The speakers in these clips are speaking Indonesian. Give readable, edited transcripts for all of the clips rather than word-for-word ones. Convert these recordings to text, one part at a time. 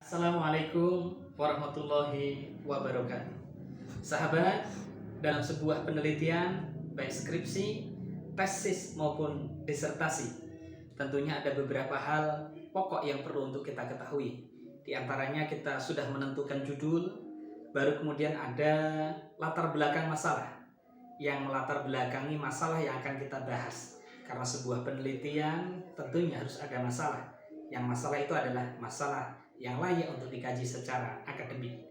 Assalamualaikum warahmatullahi wabarakatuh. Sahabat, dalam sebuah penelitian, baik skripsi, tesis maupun disertasi, tentunya ada beberapa hal pokok yang perlu untuk kita ketahui. Di antaranya kita sudah menentukan judul, baru kemudian ada latar belakang masalah yang melatar belakangi masalah yang akan kita bahas. Karena sebuah penelitian tentunya harus ada masalah. Yang masalah itu adalah masalah yang layak untuk dikaji secara akademik.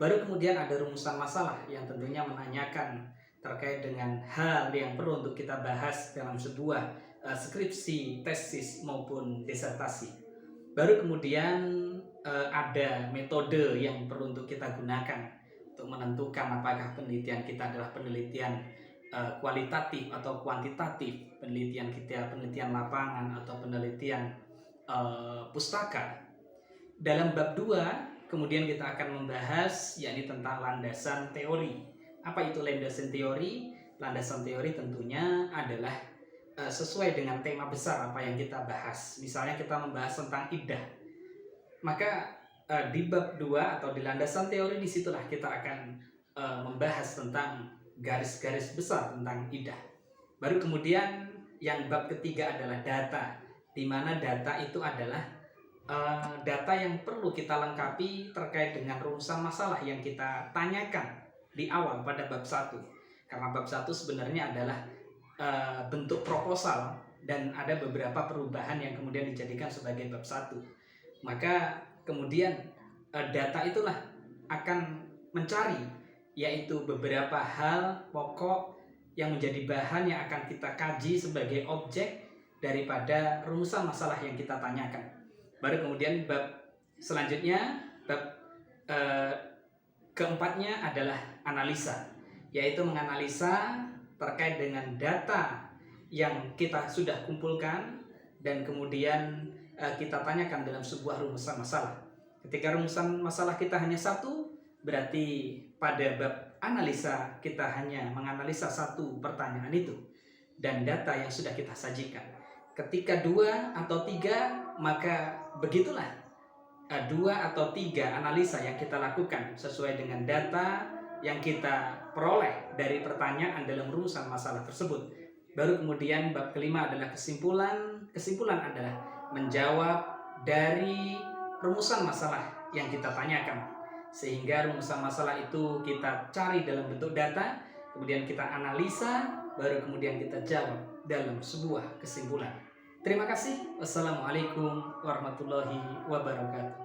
Baru kemudian ada rumusan masalah yang tentunya menanyakan terkait dengan hal yang perlu untuk kita bahas dalam sebuah skripsi, tesis maupun disertasi. Baru kemudian ada metode yang perlu untuk kita gunakan untuk menentukan apakah penelitian kita adalah penelitian kualitatif atau kuantitatif, penelitian kita penelitian lapangan atau penelitian pustaka. Dalam bab 2 kemudian kita akan membahas yakni tentang landasan teori. Apa itu landasan teori? Landasan teori tentunya adalah sesuai dengan tema besar apa yang kita bahas. Misalnya kita membahas tentang iddah, maka di bab 2 atau di landasan teori disitulah kita akan membahas tentang garis-garis besar tentang iddah. Baru kemudian yang bab ketiga adalah data, di mana data itu adalah data yang perlu kita lengkapi terkait dengan rumusan masalah yang kita tanyakan di awal pada bab 1. Karena bab 1 sebenarnya adalah bentuk proposal dan ada beberapa perubahan yang kemudian dijadikan sebagai bab 1. Maka kemudian data itulah akan mencari yaitu beberapa hal pokok yang menjadi bahan yang akan kita kaji sebagai objek daripada rumusan masalah yang kita tanyakan. Baru kemudian bab selanjutnya, bab keempatnya adalah analisa, yaitu menganalisa terkait dengan data yang kita sudah kumpulkan dan kemudian kita tanyakan dalam sebuah rumusan masalah. Ketika rumusan masalah kita hanya satu, berarti pada bab analisa kita hanya menganalisa satu pertanyaan itu dan data yang sudah kita sajikan. Ketika 2 atau 3, maka begitulah 2 atau 3 analisa yang kita lakukan sesuai dengan data yang kita peroleh dari pertanyaan dalam rumusan masalah tersebut. Baru kemudian bab kelima adalah kesimpulan. Kesimpulan adalah menjawab dari rumusan masalah yang kita tanyakan. Sehingga rumusan masalah itu kita cari dalam bentuk data, kemudian kita analisa, baru kemudian kita jawab dalam sebuah kesimpulan. Terima kasih. Wassalamualaikum warahmatullahi wabarakatuh.